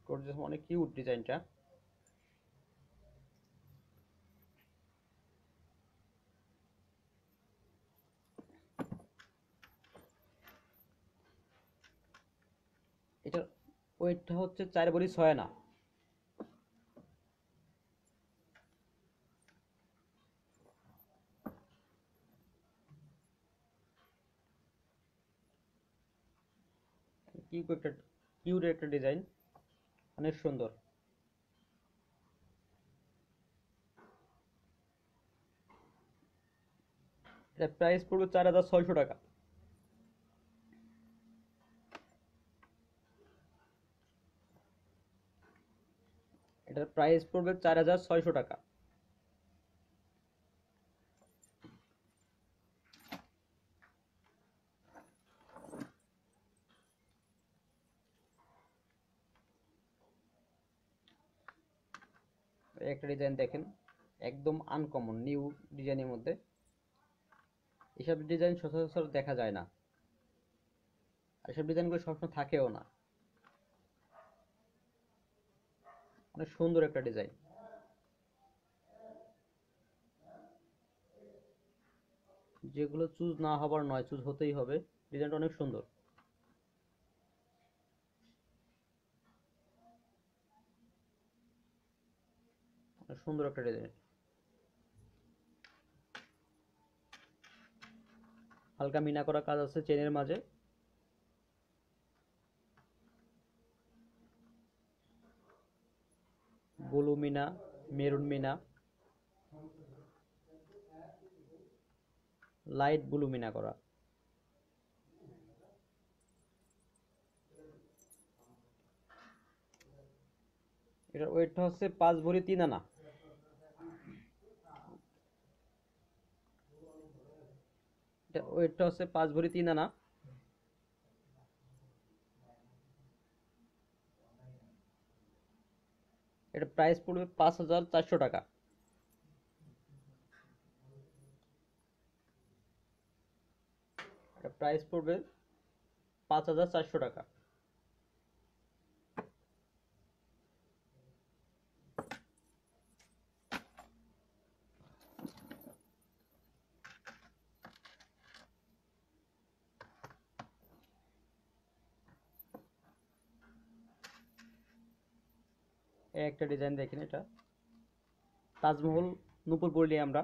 গর্জিয়াস, অনেক কিউট ডিজাইনটা। এটার ওয়েটটা হচ্ছে 4 ভরি 6 আনা। কিউট একটা, কিউট একটা ডিজাইন, অনেক সুন্দর। এটা প্রাইস পড়বে 4,600 টাকা। এটার প্রাইস পড়বে 4,600 টাকা। একটা ডিজাইন দেখেন, একদম আনকমন নিউ ডিজাইনের মধ্যে। এসব ডিজাইন সচরাচর দেখা যায় না, আর এসব ডিজাইনগুলো সবসময় থাকেও না। অনেক সুন্দর একটা ডিজাইন। যেগুলো চুজ না হবার নয়, চুজ হতেই হবে। ডিজাইনটা অনেক সুন্দর, অনেক সুন্দর একটা ডিজাইন। হালকা মিনা করা কাজ আছে চেনের মাঝে। ব্লু মিনা, মেরুন মিনা, লাইট ব্লু মিনা করা। এটার ওয়েটটা হচ্ছে 5 ভরি 3 আনা। এটা ওয়েটটা হচ্ছে 5 ভরি 3 আনা। এটা প্রাইস পড়বে 5,400 টাকা। এটা প্রাইস পড়বে 5,400 টাকা। এই একটা ডিজাইন দেখেন, এটা তাজমহল নূপুর বলি আমরা।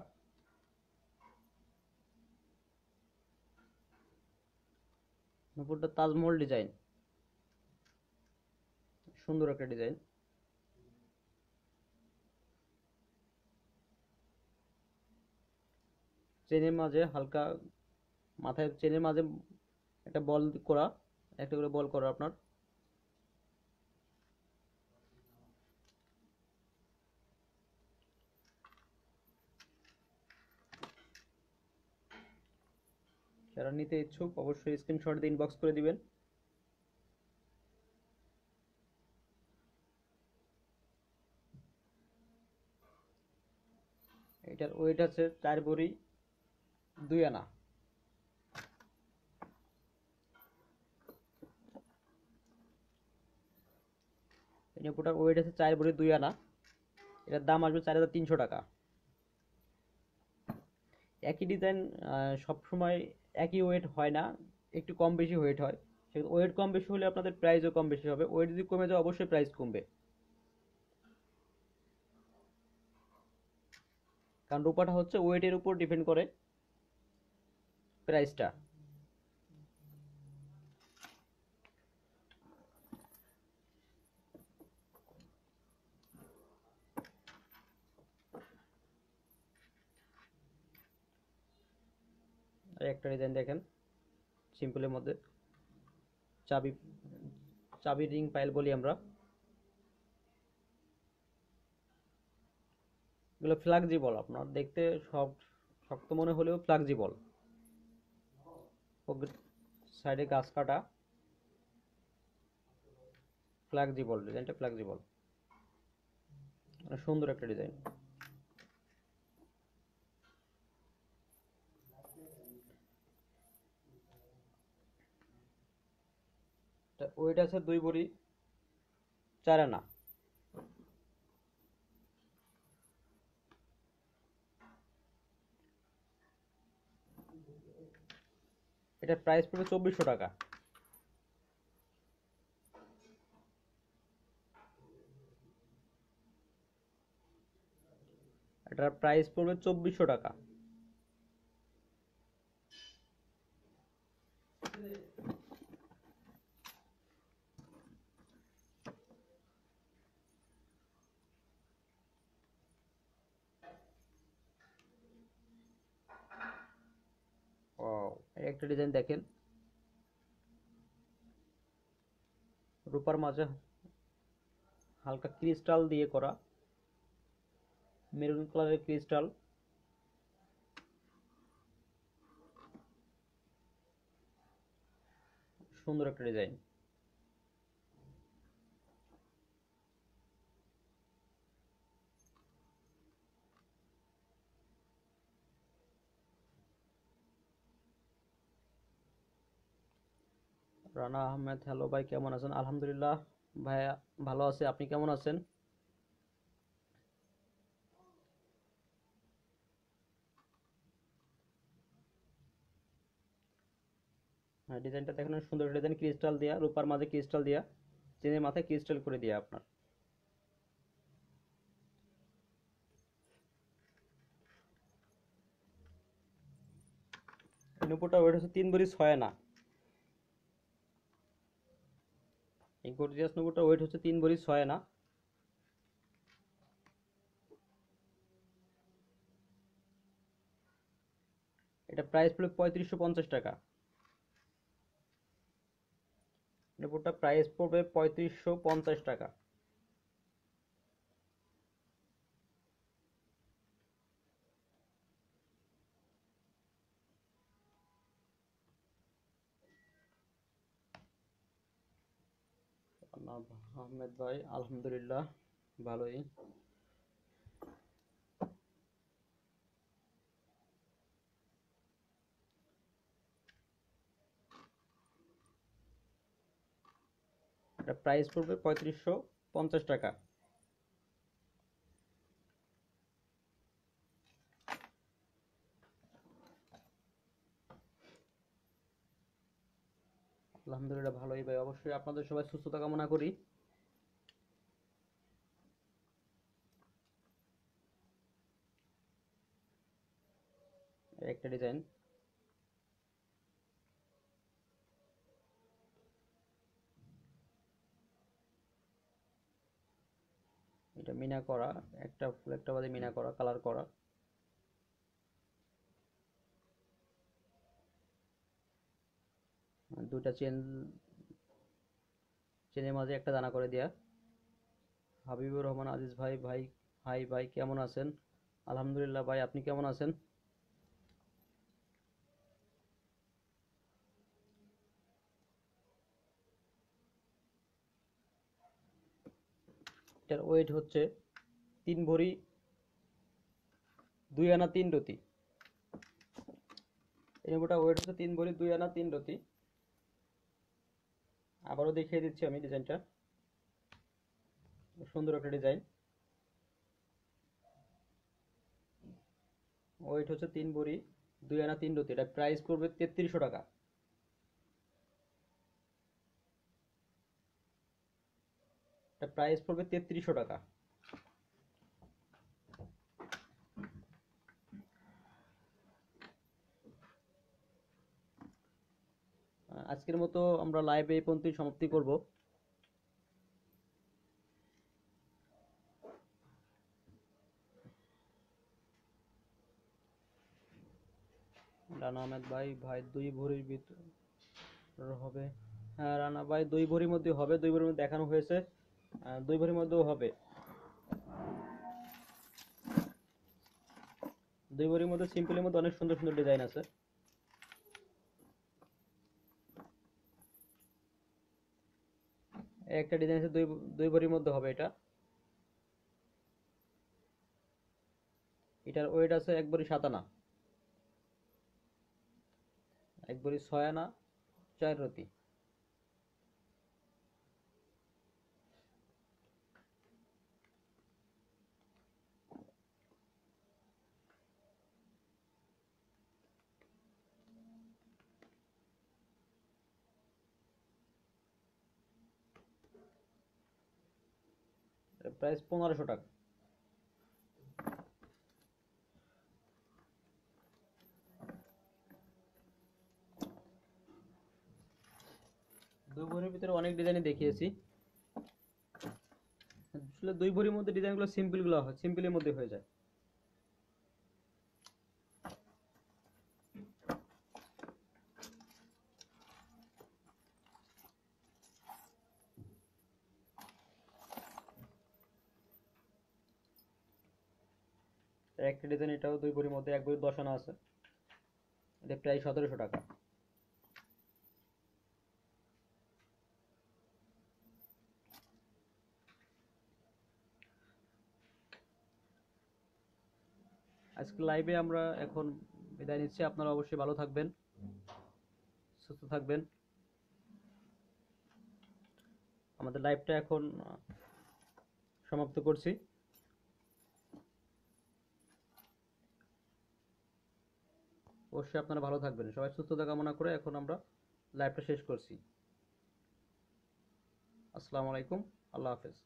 নূপুরটা তাজমহল ডিজাইন, সুন্দর একটা ডিজাইন। চেনের মাঝে হালকা, মাথায় চেনের মাঝে একটা বল করা, একটা করে বল করা আপনার। যারা নিতে ইচ্ছুক অবশ্যই স্ক্রিনশট দিয়ে ইনবক্স করে দিবেন। এটার ওয়েট আছে 4 ভরি 2 আনা। এই নূপুরটার ওয়েট আছে 4 ভরি 2 আনা। এটার দাম আসবে 4,300 টাকা। একই ডিজাইন সবসময় একই ওয়েট হয় না, একটু কম বেশি ওয়েট হয়। সেক্ষেত্রে ওয়েট কম বেশি হলে আপনাদের প্রাইসও কম বেশি হবে। ওয়েট যদি কমে যায় অবশ্যই প্রাইস কমবে, কারণ রূপাটা হচ্ছে ওয়েটের উপর ডিপেন্ড করে প্রাইসটা। একটা ডিজাইন দেখেন সিম্পলের মধ্যে, চাবি চাবি রিং পাইল বলি আমরা। এগুলো ফ্লেক্সিবল, আপনার দেখতে সব শক্ত মনে হলেও ফ্লেক্সিবল। সাইডে গাছ কাটা, ফ্লেক্সিবল, ডিজাইনটা ফ্লেক্সিবল, সুন্দর একটা ডিজাইন। ওয়েট আছে 2 ভরি 4 আনা। এটার প্রাইস পড়বে 2,400 টাকা। এটার প্রাইস পড়বে 2,400 টাকা। একটা ডিজাইন দেখেন, রূপার মাঝে হালকা ক্রিস্টাল দিয়ে করা, মেরুন কালারের ক্রিস্টাল, সুন্দর একটা ডিজাইন। রানা আহমেদ, হ্যালো ভাই, কেমন আছেন? আলহামদুলিল্লাহ ভাইয়া, ভালো আছে, আপনি কেমন আছেন? হ্যাঁ, ডিজাইনটা দেখেন, সুন্দর ডিজাইন, ক্রিস্টাল দিয়া, রূপার মাঝে ক্রিস্টাল দিয়া, চেনের মাথায় ক্রিস্টাল করে দিয়া আপনার। এই নুপুরটা ওয়েট হচ্ছে 3 ভরি 6 আনা। এই গর্জিয়াস নুপুরটা ওয়েট হচ্ছে 3 ভরি 6 আনা। এটা প্রাইস পড়বে 3550 টাকা। নুপুরটা প্রাইস পড়বে 3550 টাকা। আহমেদ ভাই, আলহামদুলিল্লাহ ভালোই। এটা প্রাইস পড়বে 3550 টাকা। আলহামদুলিল্লাহ ভালোই ভাই, অবশ্যই আপনাদের সবাই সুস্থতা কামনা করি। একটা ডিজাইন, এটা মিনা করা, একটা ফুল একটা বাদে মিনা করা, কালার করা। দুইটা চেনের মাঝে একটা দানা করে দেয়া। হাবিবুর রহমান আজিজ ভাই, ভাই হাই ভাই, কেমন আছেন? আলহামদুলিল্লাহ ভাই, আপনি কেমন আছেন? এটার ওয়েট হচ্ছে 3 ভরি 2 আনা 3 রতি। এই নৌকাটা ওয়েট হচ্ছে 3 ভরি 2 আনা 3 রতি। আবারও দেখিয়ে দিচ্ছি আমি ডিজাইনটা, সুন্দর একটা ডিজাইন। ওয়েট হচ্ছে 3 ভরি 2 আনা 3 রতি। এটা প্রাইস পড়বে 3300 টাকা। এটা প্রাইস পড়বে 3300 টাকা। আজকের মতো আমরা লাইভে এই পর্যন্তই সমাপ্তি করব। রানা আহমেদ ভাই, ভাই 2 ভরির ভিতর হবে? হ্যাঁ রানা ভাই, 2 ভরির মধ্যে হবে, 2 ভরির মধ্যে দেখানো হয়েছে, 2 ভরির মধ্যেও হবে। 2 ভরির মধ্যে সিম্পলের মধ্যে অনেক সুন্দর সুন্দর ডিজাইন আছে। একটা ডিজাইন আছে 2 ভরির মধ্যে হবে এটা। এটার ওয়েট আছে 1 ভরি 7 আনা, 1 ভরি 6 আনা 4 রতি। প্রাইস 1500 টাকা। 2 ভরির ভিতরে অনেক ডিজাইনই দেখিয়েছি। আসলে 2 ভরির মধ্যে ডিজাইনগুলো সিম্পলগুলো হয়, সিম্পলের মধ্যে হয়ে যায়। একটা ডিজাইন, এটাও 2 ভরির মধ্যে 1 ভরি 10 আনা আছে, এটা প্রায় 1700 টাকা। আজকে লাইভে আমরা এখন বিদায় নিচ্ছি। আপনারা অবশ্যই ভালো থাকবেন, সুস্থ থাকবেন। আমাদের লাইভটা এখন সমাপ্ত করছি। অবশ্যই আপনারা ভালো থাকবেন, সবাই সুস্থতা কামনা করে এখন আমরা লাইভটা শেষ করছি। আসসালামু আলাইকুম, আল্লাহ হাফেজ।